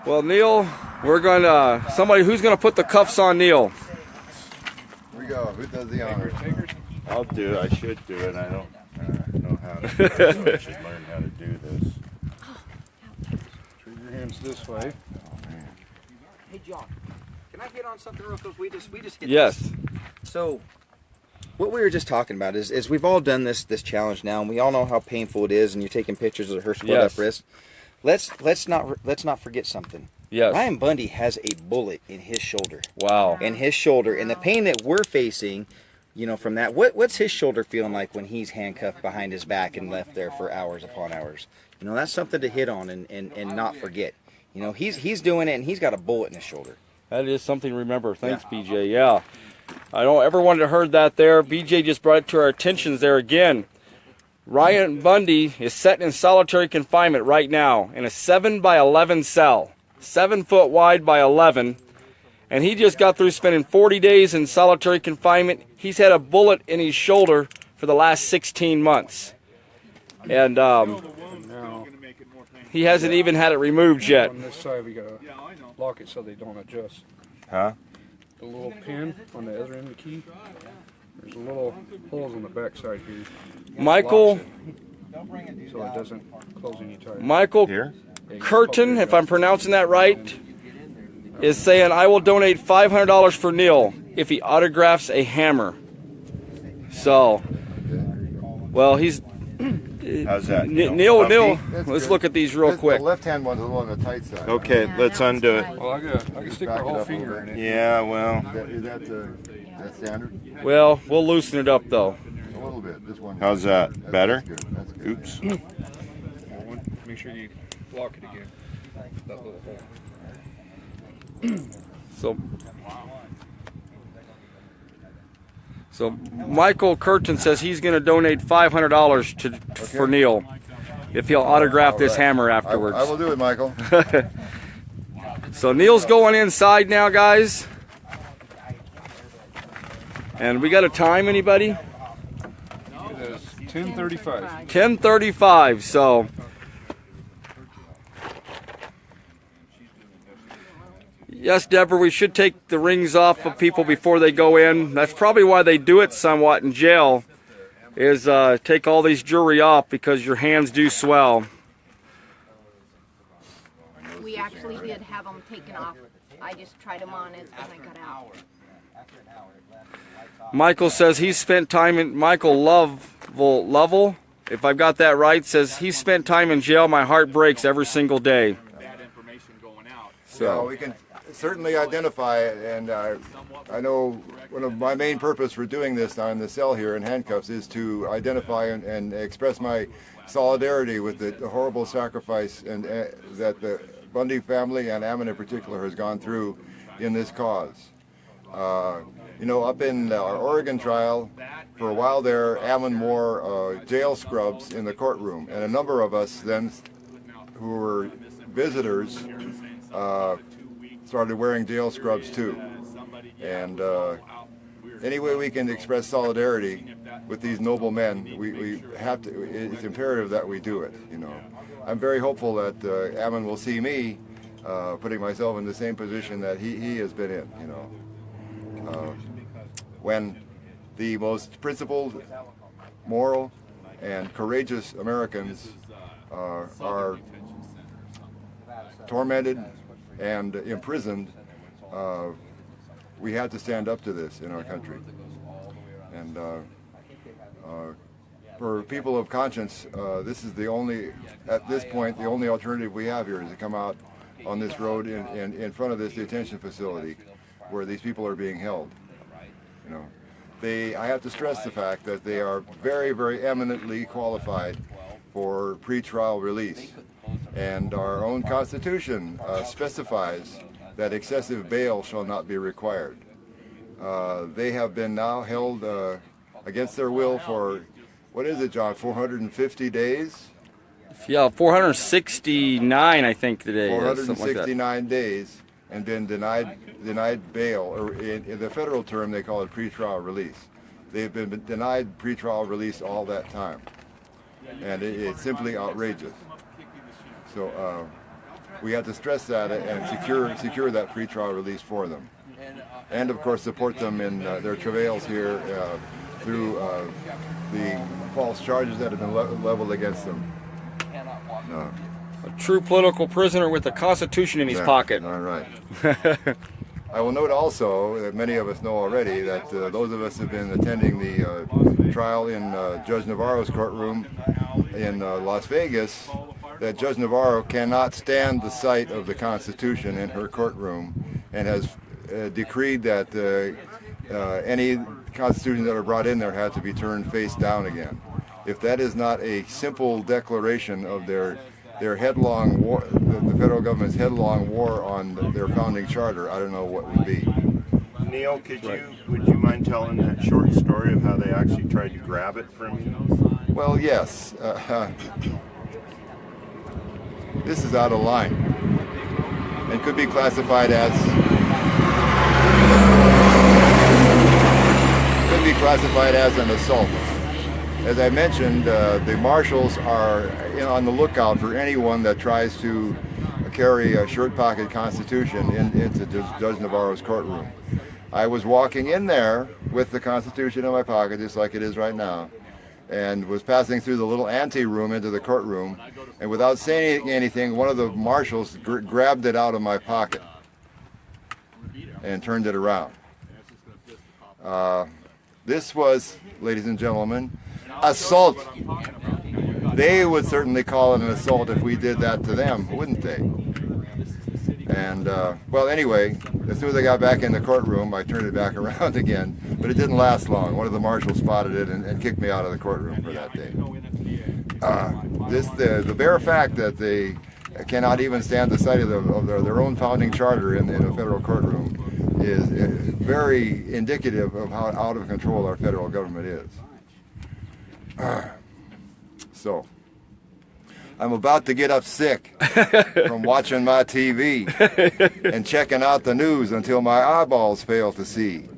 Well, Neil, we're going to, who's going to put the cuffs on Neil? Here we go. Who does the honor? I'll do it. I should do it. I don't know how to do it. I should learn how to do this. Turn your hands this way. Hey, John, can I hit on something real quick? We just hit Yes. this. So, what we were just talking about is we've all done this challenge now, and we all know how painful it is, and you're taking pictures of her split up wrist. Let's not forget something. Yes. Ryan Bundy has a bullet in his shoulder. Wow. In his shoulder, and the pain that we're facing, you know, from that. What's his shoulder feeling like when he's handcuffed behind his back and left there for hours upon hours? You know, that's something to hit on and not forget. You know, he's doing it, and he's got a bullet in his shoulder. That is something to remember. Thanks, BJ. Yeah. I don't ever want to heard that there. BJ just brought it to our attentions there again. Ryan Bundy is set in solitary confinement right now in a 7x11 cell. 7 foot wide by 11. And he just got through spending 40 days in solitary confinement. He's had a bullet in his shoulder for the last 16 months. And he hasn't even had it removed yet. On this side, we gotta lock it so they don't adjust. Huh? The little pin on the other end of the key. There's a little holes on the back side here. Michael, So it doesn't close any tighter. Michael Here? Curtin, if I'm pronouncing that right, is saying, I will donate $500 for Neil if he autographs a hammer. So, well, he's... How's that? Neil, That's let's good. look at these real quick. The left-hand one's a little on the tight side. Okay, let's undo it. Well, I can stick my Back it whole up a finger little in bit. it. Yeah, well, Is that standard? Well, we'll loosen it up, though. A little bit. This one. how's that? Better? That's good. That's good. Oops. Make sure you lock it again. That little hole. So Michael Curtin says he's going to donate $500 for Neil if he'll autograph this hammer afterwards. I will do it, Michael. So Neil's going inside now, guys. And we got a time, anybody? It is 10:35. 10:35. So yes, Deborah, we should take the rings off of people before they go in. That's probably why they do it somewhat in jail, is take all these jewelry off because your hands do swell. We actually did have them taken off. I just tried them on as I got out. Michael says he's spent time in, Michael Lovell, if I've got that right, says he's spent time in jail. My heart breaks every single day. So we can certainly identify it, and I know one of my main purpose for doing this now in the cell here in handcuffs is to identify and express my solidarity with the horrible sacrifice and that the Bundy family and Ammon in particular has gone through in this cause. You know, up in our Oregon trial, for a while there, Ammon wore jail scrubs in the courtroom, and a number of us then, who were visitors, started wearing jail scrubs too. And any way we can express solidarity with these noble men, we have to. It's imperative that we do it. You know, I'm very hopeful that Ammon will see me putting myself in the same position that he has been in. You know, when the most principled, moral, and courageous Americans are tormented and imprisoned, we had to stand up to this in our country. And for people of conscience, this is the only, at this point, the only alternative we have here is to come out on this road in front of this detention facility where these people are being held. You know, I have to stress the fact that they are very, very eminently qualified for pretrial release. And our own Constitution specifies that excessive bail shall not be required. They have been now held against their will for, what is it, John, 450 days? Yeah, 469, I think, today. 469 days, and been denied bail, or in the federal term they call it pretrial release. They've been denied pretrial release all that time, and it's simply outrageous. So We have to stress that and secure that pretrial release for them. And of course support them in their travails here through the false charges that have been leveled against them. A true political prisoner with the Constitution in his pocket. All right. I will note also that many of us know already that those of us who have been attending the trial in Judge Navarro's courtroom in Las Vegas, that Judge Navarro cannot stand the sight of the Constitution in her courtroom and has decreed that any constitutions that are brought in there have to be turned face down again. If that is not a simple declaration of their headlong war, the federal government's headlong war on their founding charter, I don't know what would be. Neil, would you mind telling that short story of how they actually tried to grab it from you? Well, yes. This is out of line and could be classified as an assault. As I mentioned, the marshals are on the lookout for anyone that tries to carry a shirt-pocket Constitution into Judge Navarro's courtroom. I was walking in there with the Constitution in my pocket, just like it is right now, and was passing through the little ante-room into the courtroom, and without saying anything, one of the marshals grabbed it out of my pocket and turned it around. This was, ladies and gentlemen, assault. They would certainly call it an assault if we did that to them, wouldn't they? And, well, anyway, as soon as I got back in the courtroom, I turned it back around again, but it didn't last long. One of the marshals spotted it and kicked me out of the courtroom for that day. The bare fact that they cannot even stand the sight of their own founding charter in a federal courtroom is very indicative of how out of control our federal government is. So, I'm about to get up sick from watching my TV and checking out the news until my eyeballs fail to see.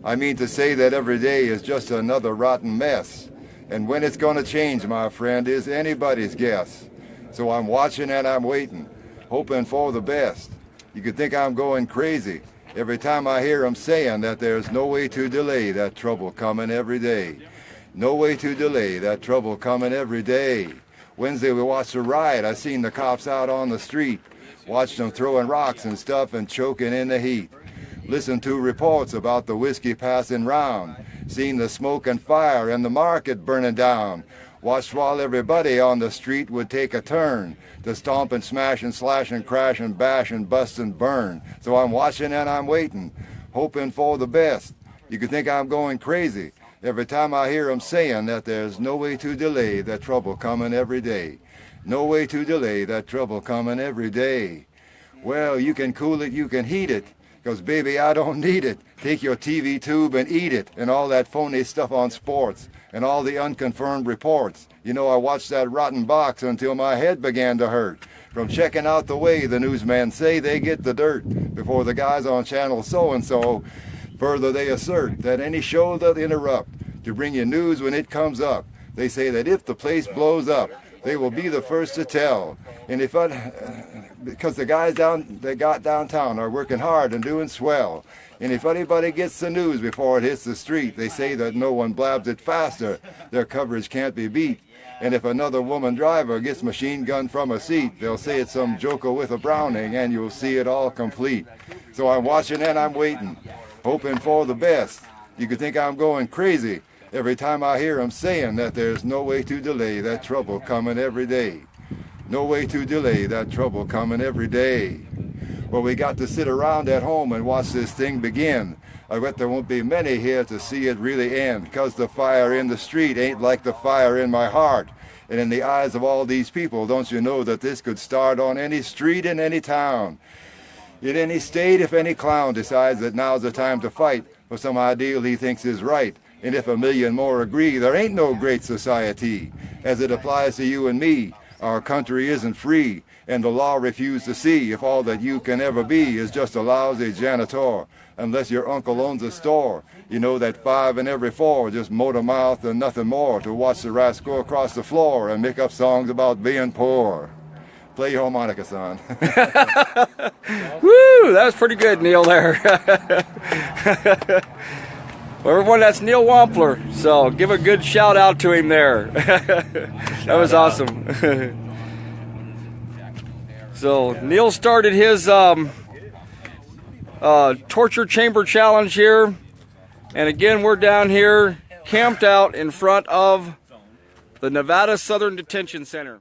I mean to say that every day is just another rotten mess. And when it's going to change, my friend, is anybody's guess. So I'm watching and I'm waiting, hoping for the best. You could think I'm going crazy every time I hear them saying that there's no way to delay that trouble coming every day. No way to delay that trouble coming every day. Wednesday we watched a riot. I seen the cops out on the street. Watched them throwing rocks and stuff and choking in the heat. Listened to reports about the whiskey passing round. Seen the smoke and fire and the market burning down. Watched while everybody on the street would take a turn to stomp and smash and slash and crash and bash and bust and burn. So I'm watching and I'm waiting, hoping for the best. You could think I'm going crazy every time I hear them saying that there's no way to delay that trouble coming every day. No way to delay that trouble coming every day. Well, you can cool it, you can heat it, 'cause baby, I don't need it. Take your TV tube and eat it, and all that phony stuff on sports, and all the unconfirmed reports. You know, I watched that rotten box until my head began to hurt, from checking out the way the newsmen say they get the dirt before the guys on channel so-and-so. Further, they assert that any show they'll interrupt to bring you news when it comes up. They say that if the place blows up, they will be the first to tell. And because the guys downtown are working hard and doing swell. And if anybody gets the news before it hits the street, they say that no one blabs it faster. Their coverage can't be beat. And if another woman driver gets machine gunned from a seat, they'll say it's some joker with a Browning, and you'll see it all complete. So I'm watching and I'm waiting, hoping for the best. You could think I'm going crazy every time I hear them saying that there's no way to delay that trouble coming every day. No way to delay that trouble coming every day. Well, we got to sit around at home and watch this thing begin. I bet there won't be many here to see it really end, 'cause the fire in the street ain't like the fire in my heart. And in the eyes of all these people, don't you know that this could start on any street in any town? In any state, if any clown decides that now's the time to fight for some ideal he thinks is right, and if a million more agree, there ain't no great society. As it applies to you and me, our country isn't free, and the law refused to see if all that you can ever be is just a lousy janitor, unless your uncle owns a store. You know that 5 in every 4 just motor mouth and nothing more to watch the rats go across the floor and make up songs about being poor. Play your harmonica, son. Woo! That was pretty good, Neil, there. Well, everyone, that's Neil Wampler. So give a good shout out to him there. That was awesome. So Neil started his torture chamber challenge here. And again, we're down here camped out in front of the Nevada Southern Detention Center.